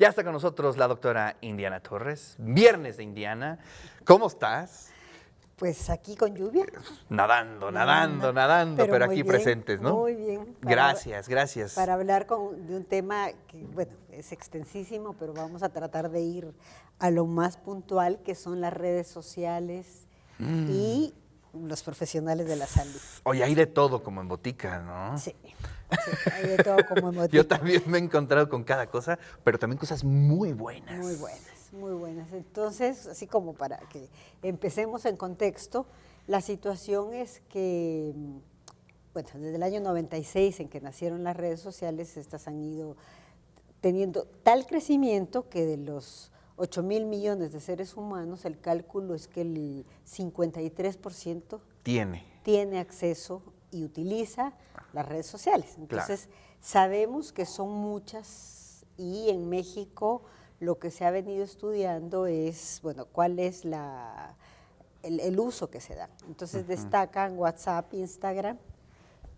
Ya está con nosotros la doctora Indiana Torres, Viernes de Indiana. ¿Cómo estás? Pues aquí con lluvia. Nadando, pero muy aquí bien, presentes, ¿no? Muy bien. Gracias. Para hablar de un tema que, bueno, es extensísimo, pero vamos a tratar de ir a lo más puntual, que son las redes sociales y los profesionales de la salud. Oye, hay de todo como en botica, ¿no? Sí, hay de todo como en botica. Yo también me he encontrado con cada cosa, pero también cosas muy buenas. Muy buenas, muy buenas. Entonces, así como para que empecemos en contexto, la situación es que, bueno, desde el año 96 en que nacieron las redes sociales, estas han ido teniendo tal crecimiento que de los 8.000 millones de seres humanos, el cálculo es que el 53% tiene acceso y utiliza las redes sociales. Entonces, sabemos que son muchas y en México lo que se ha venido estudiando es, bueno, cuál es el uso que se da. Entonces, destacan WhatsApp, Instagram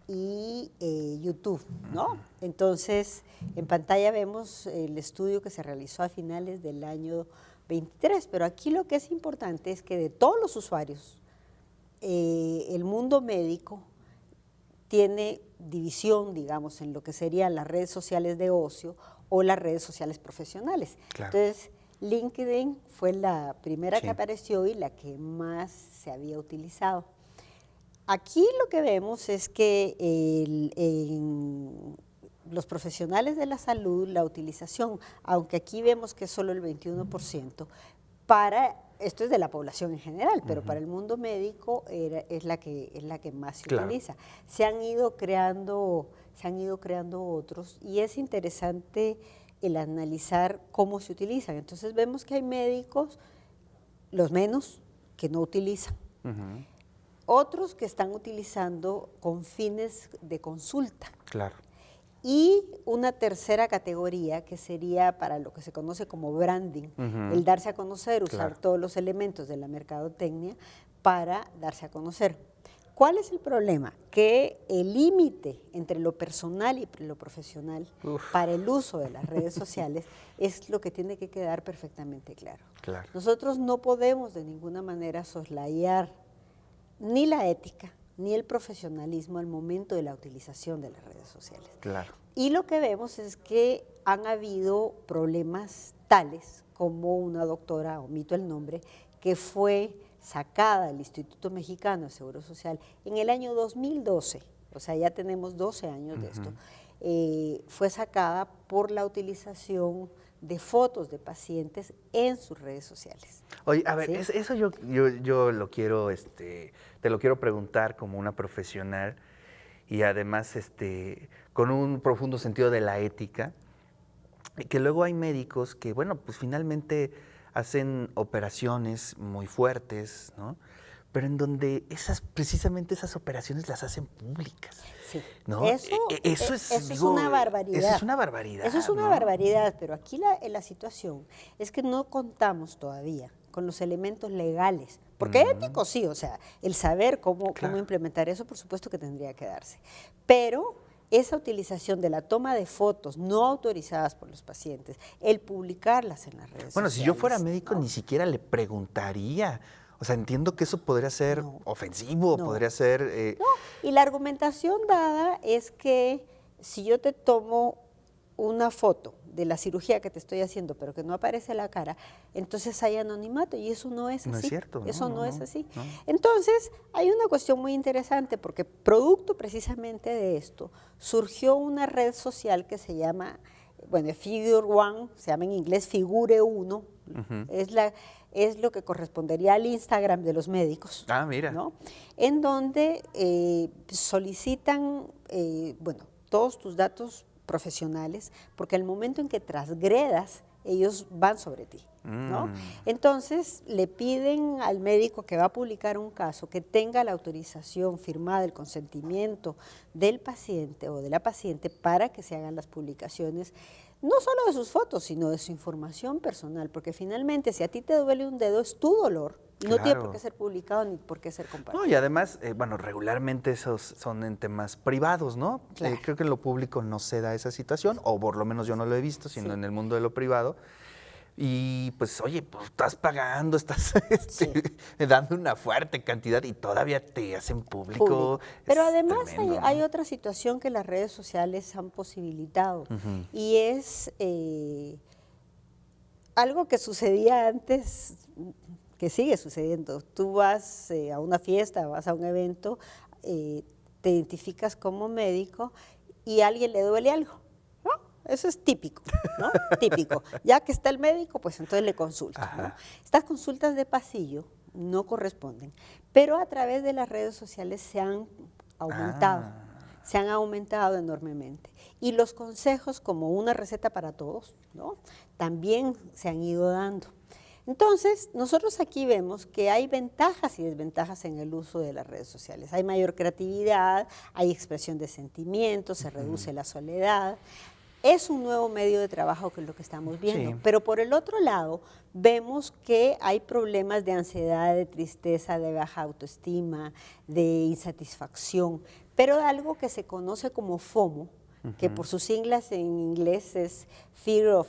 y YouTube, ¿no? Entonces, en pantalla vemos el estudio que se realizó a finales del año 23, pero aquí lo que es importante es que de todos los usuarios, el mundo médico tiene división, digamos, en lo que serían las redes sociales de ocio o las redes sociales profesionales. Claro. Entonces, LinkedIn fue la primera que apareció y la que más se había utilizado. Aquí lo que vemos es que en los profesionales de la salud, la utilización, aunque aquí vemos que es solo el 21%, esto es de la población en general, pero para el mundo médico es la que más se utiliza. Se han ido creando otros y es interesante el analizar cómo se utilizan. Entonces vemos que hay médicos, los menos, que no utilizan. Otros que están utilizando con fines de consulta. Claro. Y una tercera categoría que sería para lo que se conoce como branding, el darse a conocer, usar todos los elementos de la mercadotecnia para darse a conocer. ¿Cuál es el problema? Que el límite entre lo personal y lo profesional para el uso de las redes sociales es lo que tiene que quedar perfectamente claro. Nosotros no podemos de ninguna manera soslayar ni la ética ni el profesionalismo al momento de la utilización de las redes sociales. Y lo que vemos es que han habido problemas tales como una doctora, omito el nombre, que fue sacada del Instituto Mexicano de Seguro Social en el año 2012, o sea, ya tenemos 12 años de esto, fue sacada por la utilización de fotos de pacientes en sus redes sociales. Oye, a ver, ¿sí? Eso yo lo quiero, te lo quiero preguntar como una profesional y además con un profundo sentido de la ética, que luego hay médicos que, bueno, pues finalmente hacen operaciones muy fuertes, ¿no? Pero en donde precisamente esas operaciones las hacen públicas. Sí. ¿no? Eso es una barbaridad. Eso es una barbaridad. Eso es una barbaridad, pero aquí la situación es que no contamos todavía con los elementos legales, porque éticos sí, o sea, el saber cómo implementar eso, por supuesto que tendría que darse, pero esa utilización de la toma de fotos no autorizadas por los pacientes, el publicarlas en las redes sociales. Si yo fuera médico ni siquiera le preguntaría. O sea, entiendo que eso podría ser ofensivo, podría ser... Y la argumentación dada es que si yo te tomo una foto de la cirugía que te estoy haciendo, pero que no aparece la cara, entonces hay anonimato, y eso no es así. No es cierto. Eso no es así. Entonces, hay una cuestión muy interesante, porque producto precisamente de esto, surgió una red social que se llama, bueno, Figure One, se llama en inglés Figure 1, es lo que correspondería al Instagram de los médicos. Ah, mira. ¿no? En donde solicitan, bueno, todos tus datos profesionales, porque al momento en que transgredas, ellos van sobre ti, ¿no? Entonces, le piden al médico que va a publicar un caso que tenga la autorización firmada, el consentimiento del paciente o de la paciente para que se hagan las publicaciones no solo de sus fotos, sino de su información personal, porque finalmente si a ti te duele un dedo es tu dolor y no tiene por qué ser publicado ni por qué ser compartido. No, y además, bueno, regularmente esos son en temas privados, ¿no? Claro. Creo que en lo público no se da esa situación, o por lo menos yo no lo he visto, sino Sí. en el mundo de lo privado. Y pues, oye, pues estás pagando, estás Sí. dando una fuerte cantidad y todavía te hacen público. Pero Es además tremendo, hay ¿no? otra situación que las redes sociales han posibilitado Ujú. y es algo que sucedía antes, que sigue sucediendo. Tú vas a una fiesta, vas a un evento, te identificas como médico y a alguien le duele algo, ¿no? Eso es típico, ¿no? Típico. Ya que está el médico, pues entonces le consulta, ¿no? Ajá. Estas consultas de pasillo no corresponden, pero a través de las redes sociales se han aumentado. Ah. Se han aumentado enormemente. Y los consejos, como una receta para todos, ¿no? También se han ido dando. Entonces, nosotros aquí vemos que hay ventajas y desventajas en el uso de las redes sociales. Hay mayor creatividad, hay expresión de sentimientos, se reduce la soledad. Es un nuevo medio de trabajo que es lo que estamos viendo. Sí. Pero por el otro lado, vemos que hay problemas de ansiedad, de tristeza, de baja autoestima, de insatisfacción, pero algo que se conoce como FOMO, que por sus siglas en inglés es Fear of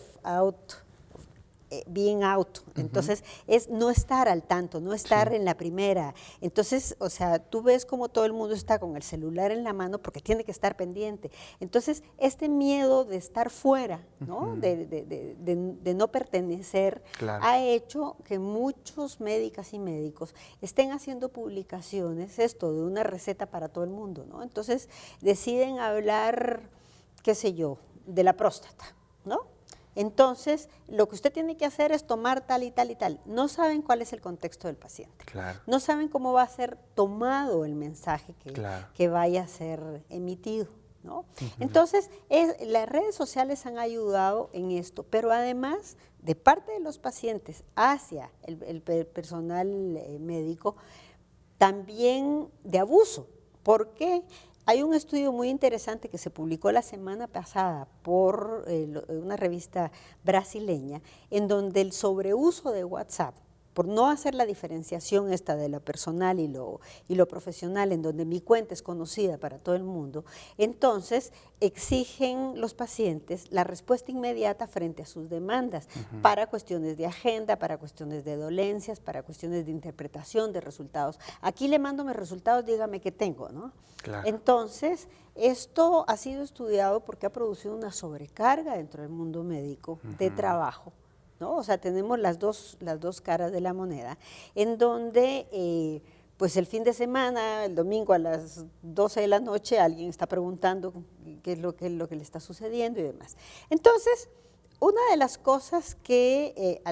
Being Out. Entonces, es no estar al tanto, no estar en la primera. Entonces, o sea, tú ves como todo el mundo está con el celular en la mano porque tiene que estar pendiente. Entonces, este miedo de estar fuera, ¿no? De no pertenecer, Claro. ha hecho que muchos médicas y médicos estén haciendo publicaciones, esto, de una receta para todo el mundo, ¿no? Entonces, deciden hablar, qué sé yo, de la próstata, ¿no? Entonces, lo que usted tiene que hacer es tomar tal y tal y tal. No saben cuál es el contexto del paciente. Claro. No saben cómo va a ser tomado el mensaje Claro. que vaya a ser emitido, ¿no? Entonces, las redes sociales han ayudado en esto, pero además, de parte de los pacientes hacia el personal médico, también de abuso. ¿Por qué? Hay un estudio muy interesante que se publicó la semana pasada por una revista brasileña, en donde el sobreuso de WhatsApp, por no hacer la diferenciación esta de lo personal y lo profesional, en donde mi cuenta es conocida para todo el mundo, entonces exigen los pacientes la respuesta inmediata frente a sus demandas, para cuestiones de agenda, para cuestiones de dolencias, para cuestiones de interpretación de resultados. Aquí le mando mis resultados, dígame qué tengo, ¿no? Claro. Entonces, esto ha sido estudiado porque ha producido una sobrecarga dentro del mundo médico de trabajo, ¿no? O sea, tenemos las dos caras de la moneda, en donde pues el fin de semana, el domingo a las 12 de la noche, alguien está preguntando qué es lo que le está sucediendo y demás. Entonces, una de las cosas que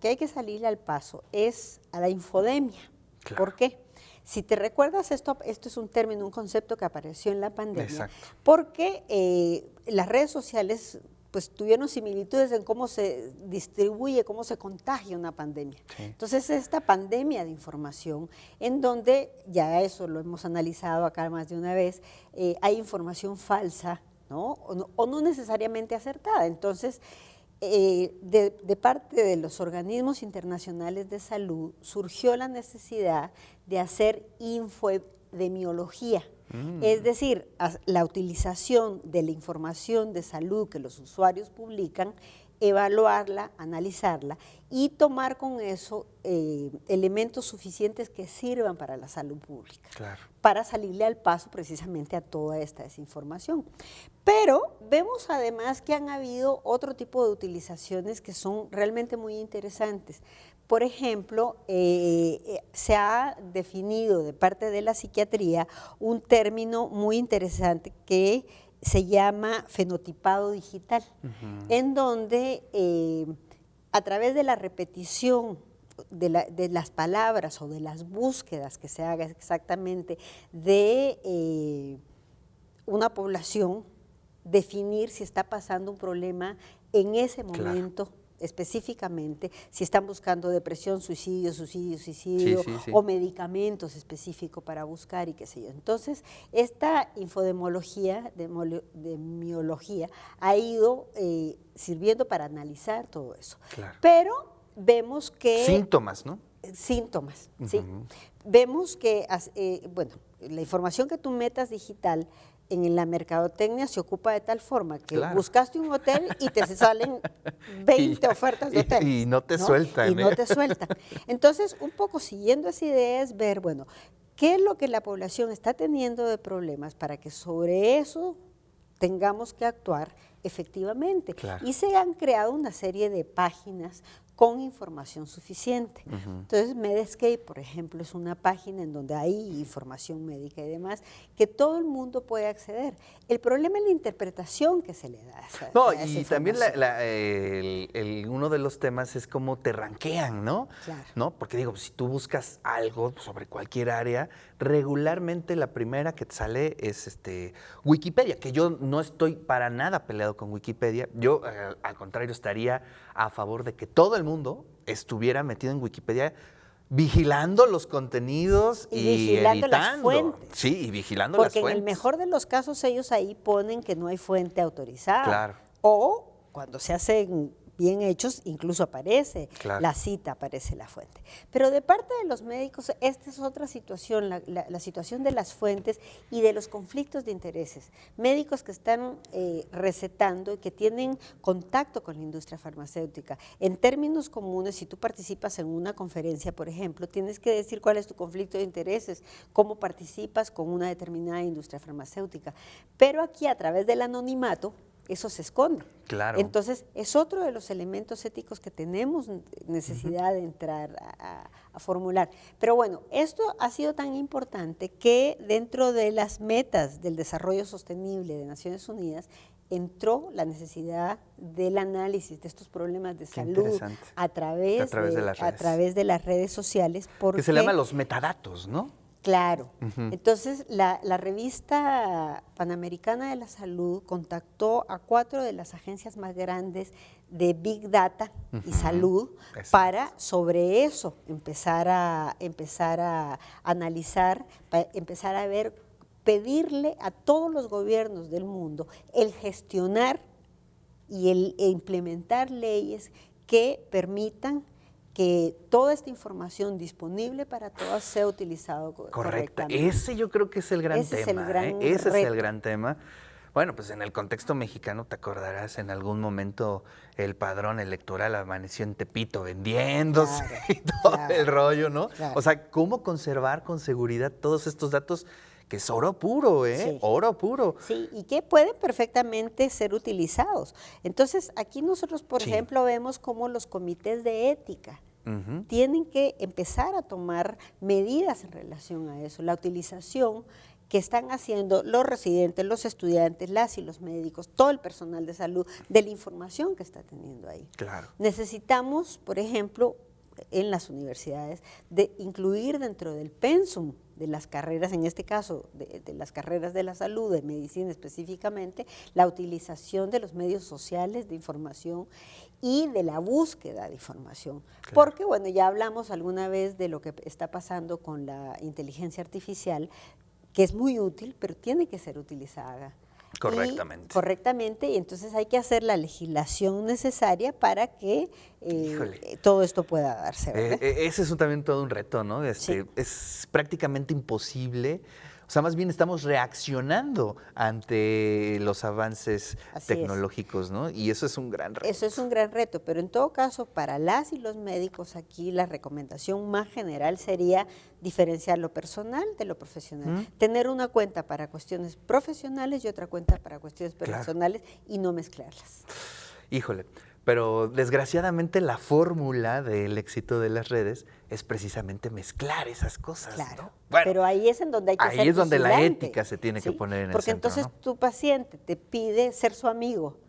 hay que salir al paso es a la infodemia. Claro. ¿Por qué? Si te recuerdas, esto es un término, un concepto que apareció en la pandemia, Exacto. porque las redes sociales pues tuvieron similitudes en cómo se distribuye, cómo se contagia una pandemia. Sí. Entonces, esta pandemia de información, en donde, ya eso lo hemos analizado acá más de una vez, hay información falsa, ¿no? O no necesariamente acertada. Entonces, de parte de los organismos internacionales de salud, surgió la necesidad de hacer infodemiología. Es decir, la utilización de la información de salud que los usuarios publican, evaluarla, analizarla y tomar con eso elementos suficientes que sirvan para la salud pública, Claro. para salirle al paso precisamente a toda esta desinformación. Pero vemos además que han habido otro tipo de utilizaciones que son realmente muy interesantes. Por ejemplo, se ha definido de parte de la psiquiatría un término muy interesante que se llama fenotipado digital, en donde a través de la repetición de las palabras o de las búsquedas que se haga exactamente de una población, definir si está pasando un problema en ese momento, específicamente si están buscando depresión, suicidio, Sí, sí, sí. o medicamentos específicos para buscar y qué sé yo. Entonces, esta infodemología, demiología, ha ido sirviendo para analizar todo eso. Claro. Pero vemos que... Síntomas, ¿no? Síntomas, ¿sí? Vemos que, bueno, la información que tú metas digital en la mercadotecnia se ocupa de tal forma que Claro. buscaste un hotel y te salen 20 ofertas de hoteles. Y no te sueltan. Y no te sueltan. Entonces, un poco siguiendo esa idea es ver, bueno, qué es lo que la población está teniendo de problemas para que sobre eso tengamos que actuar efectivamente. Claro. Y se han creado una serie de páginas con información suficiente. Entonces, Medscape, por ejemplo, es una página en donde hay información médica y demás que todo el mundo puede acceder. El problema es la interpretación que se le da a esa, No, a esa y también información. uno de los temas es cómo te ranquean, ¿no? Claro. ¿No? Porque digo, si tú buscas algo sobre cualquier área, regularmente la primera que te sale es Wikipedia, que yo no estoy para nada peleado con Wikipedia. Yo, al contrario, estaría a favor de que todo el mundo estuviera metido en Wikipedia vigilando los contenidos Y y vigilando las editando. fuentes. Sí, y vigilando Porque las fuentes. en el mejor de los casos ellos ahí ponen que no hay fuente autorizada. Claro. O cuando se hacen bien hechos, incluso aparece Claro. la cita, aparece la fuente. Pero de parte de los médicos, esta es otra situación, la situación de las fuentes y de los conflictos de intereses. Médicos que están recetando y que tienen contacto con la industria farmacéutica. En términos comunes, si tú participas en una conferencia, por ejemplo, tienes que decir cuál es tu conflicto de intereses, cómo participas con una determinada industria farmacéutica. Pero aquí, a través del anonimato, eso se esconde. Claro. Entonces, es otro de los elementos éticos que tenemos necesidad de entrar a formular. Pero bueno, esto ha sido tan importante que dentro de las metas del desarrollo sostenible de Naciones Unidas entró la necesidad del análisis de estos problemas de salud a través de las redes sociales. Que se le llama los metadatos, ¿no? Claro. Entonces, la revista Panamericana de la Salud contactó a 4 de las agencias más grandes de Big Data y Salud para sobre eso empezar a analizar, para empezar a ver, pedirle a todos los gobiernos del mundo el gestionar y el implementar leyes que permitan que toda esta información disponible para todas sea utilizado correctamente. Ese yo creo que es el gran Ese tema. es el gran tema. Bueno, pues en el contexto mexicano te acordarás, en algún momento el padrón electoral amaneció en Tepito vendiéndose y todo el rollo, ¿no? Claro. O sea, ¿cómo conservar con seguridad todos estos datos? Que es oro puro, ¿eh? Sí. Oro puro. Sí, y que pueden perfectamente ser utilizados. Entonces, aquí nosotros, por ejemplo, vemos cómo los comités de ética tienen que empezar a tomar medidas en relación a eso. La utilización que están haciendo los residentes, los estudiantes, las y los médicos, todo el personal de salud, de la información que está teniendo ahí. Claro. Necesitamos, por ejemplo, en las universidades, de incluir dentro del pensum de las carreras, en este caso de las carreras de la salud, de medicina específicamente, la utilización de los medios sociales de información y de la búsqueda de información. Claro. Porque, bueno, ya hablamos alguna vez de lo que está pasando con la inteligencia artificial, que es muy útil, pero tiene que ser utilizada. Correctamente, y entonces hay que hacer la legislación necesaria para que todo esto pueda darse, ¿verdad? Ese es también todo un reto, ¿no? Sí. Es prácticamente imposible. O sea, más bien estamos reaccionando ante los avances tecnológicos, ¿no? Y eso es un gran reto. Eso es un gran reto, pero en todo caso, para las y los médicos aquí, la recomendación más general sería diferenciar lo personal de lo profesional. Tener una cuenta para cuestiones profesionales y otra cuenta para cuestiones personales y no mezclarlas. Híjole, pero desgraciadamente la fórmula del éxito de las redes es precisamente mezclar esas cosas. Claro, ¿no? Bueno, pero ahí es en donde hay que ser ahí es donde la vigilante. ética se tiene que poner en el porque centro, entonces ¿no? tu paciente te pide ser su amigo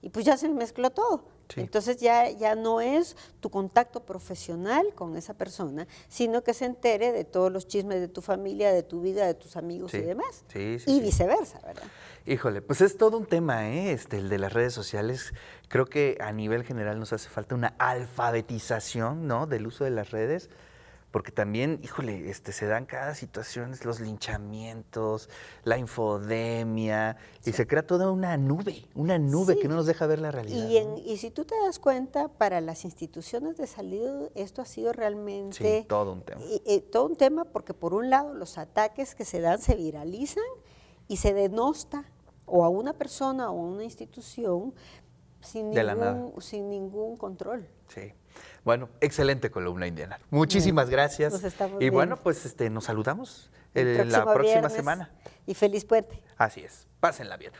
y pues ya se mezcló todo. Sí. Entonces ya no es tu contacto profesional con esa persona, sino que se entere de todos los chismes de tu familia, de tu vida, de tus amigos Sí, y demás. sí, sí, Y sí. viceversa, ¿verdad? Híjole, pues es todo un tema, ¿eh? El de las redes sociales. Creo que a nivel general nos hace falta una alfabetización, ¿no? Del uso de las redes, porque también, híjole, se dan cada situación, los linchamientos, la infodemia, y se crea toda una nube Sí. que no nos deja ver la realidad. ¿no? Y si tú te das cuenta, para las instituciones de salud esto ha sido realmente Sí, todo un tema. todo un tema, porque por un lado los ataques que se dan se viralizan y se denosta o a una persona o a una institución sin De la nada. sin ningún control. Sí. Bueno, excelente columna, Indiana. Muchísimas gracias. Nos estamos Y bueno, viendo. pues nos saludamos El la próxima viernes. semana. Y feliz puente. Así es. Pásenla bien.